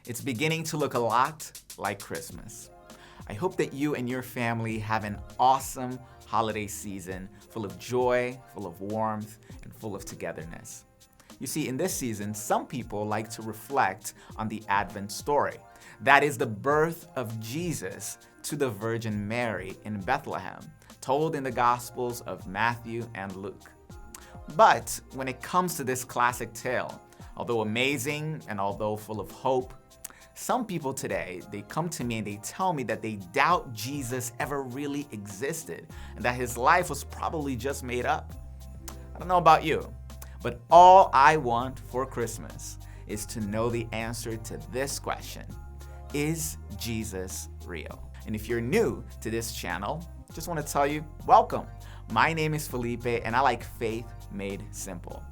It's beginning to look a lot like Christmas. I hope that you and your family have an awesome holiday season full of joy, full of warmth, and full of togetherness. You see, in this season, some people like to reflect on the Advent story. That is the birth of Jesus to the Virgin Mary in Bethlehem, told in the Gospels of Matthew and Luke. But when it comes to this classic tale, although amazing and although full of hope, some people today, they come to me and they tell me that they doubt Jesus ever really existed and that his life was probably just made up. I don't know about you, but all I want for Christmas is to know the answer to this question: is Jesus real? And if you're new to this channel, just want to tell you, welcome. My name is Felipe and I like faith made simple.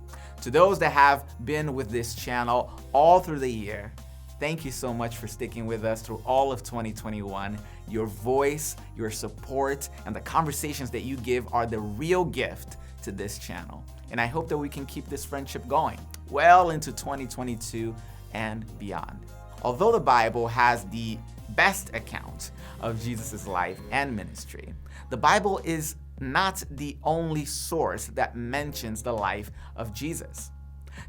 To those that have been with this channel all through the year, thank you so much for sticking with us through all of 2021. Your voice, your support, and the conversations that you give are the real gift to this channel. And I hope that we can keep this friendship going well into 2022 and beyond. Although the Bible has the best account of Jesus' life and ministry, the Bible is not the only source that mentions the life of Jesus.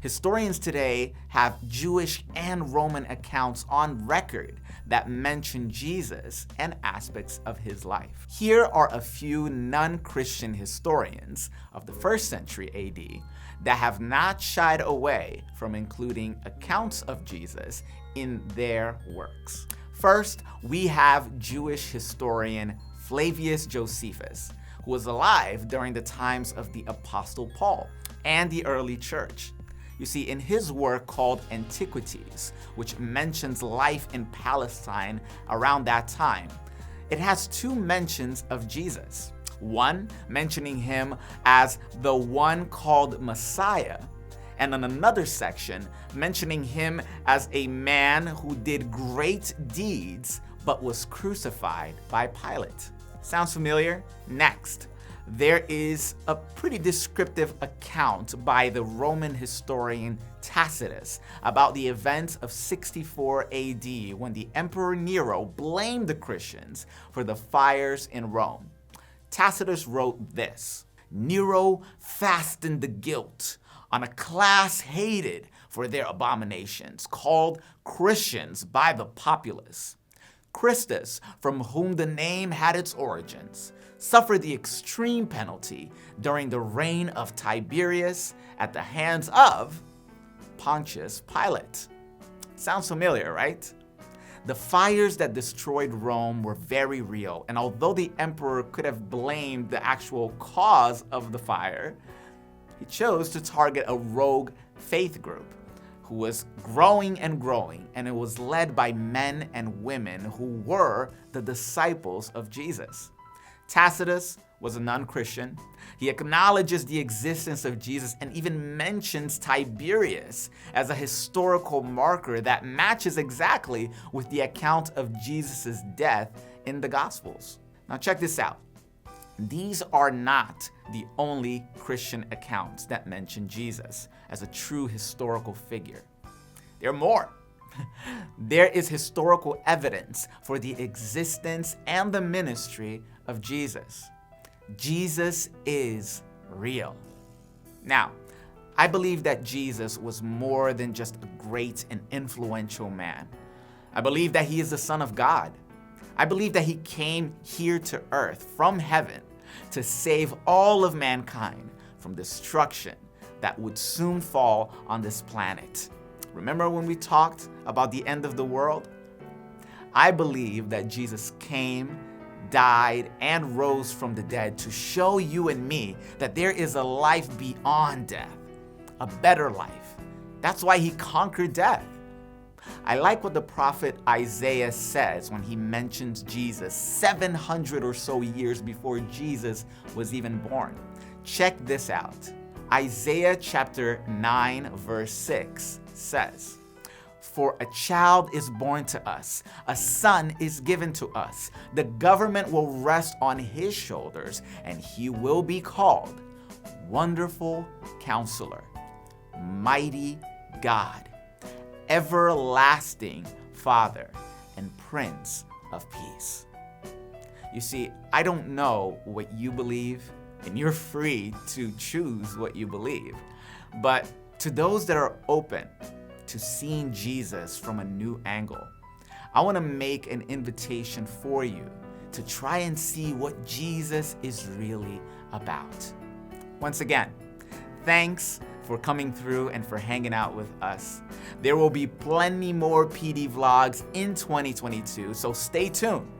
Historians today have Jewish and Roman accounts on record that mention Jesus and aspects of his life. Here are a few non-Christian historians of the 1st century AD that have not shied away from including accounts of Jesus in their works. First, we have Jewish historian Flavius Josephus, who was alive during the times of the Apostle Paul and the early church. You see, in his work called Antiquities, which mentions life in Palestine around that time, it has two mentions of Jesus. One mentioning him as the one called Messiah, and in another section mentioning him as a man who did great deeds but was crucified by Pilate. Sounds familiar? Next, there is a pretty descriptive account by the Roman historian Tacitus about the events of 64 AD when the Emperor Nero blamed the Christians for the fires in Rome. Tacitus wrote this: "Nero fastened the guilt on a class hated for their abominations, called Christians by the populace. Christus, from whom the name had its origins, suffered the extreme penalty during the reign of Tiberius at the hands of Pontius Pilate." Sounds familiar, right? The fires that destroyed Rome were very real, and although the emperor could have blamed the actual cause of the fire, he chose to target a rogue faith group who was growing and growing, and it was led by men and women who were the disciples of Jesus. Tacitus was a non-Christian. He acknowledges the existence of Jesus and even mentions Tiberius as a historical marker that matches exactly with the account of Jesus' death in the Gospels. Now check this out. These are not the only Christian accounts that mention Jesus as a true historical figure. There are more. There is historical evidence for the existence and the ministry of Jesus. Jesus is real. Now, I believe that Jesus was more than just a great and influential man. I believe that he is the Son of God. I believe that he came here to earth from heaven to save all of mankind from destruction that would soon fall on this planet. Remember when we talked about the end of the world? I believe that Jesus came, died, and rose from the dead to show you and me that there is a life beyond death, a better life. That's why he conquered death. I like what the prophet Isaiah says when he mentions Jesus 700 or so years before Jesus was even born. Check this out. Isaiah chapter 9 verse 6 says, "For a child is born to us, a son is given to us. The government will rest on his shoulders, and he will be called Wonderful Counselor, mighty God, everlasting Father, and Prince of Peace. You see, I don't know what you believe, and you're free to choose what you believe. But to those that are open to seeing Jesus from a new angle, I want to make an invitation for you to try and see what Jesus is really about. Once again, thanks for coming through and for hanging out with us. There will be plenty more PD vlogs in 2022, so stay tuned.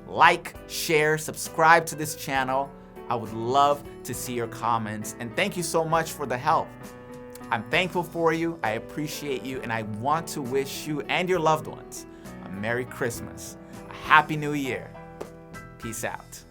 Like, share, subscribe to this channel. I would love to see your comments, and thank you so much for the help. I'm thankful for you, I appreciate you, and I want to wish you and your loved ones a Merry Christmas, a Happy New Year. Peace out.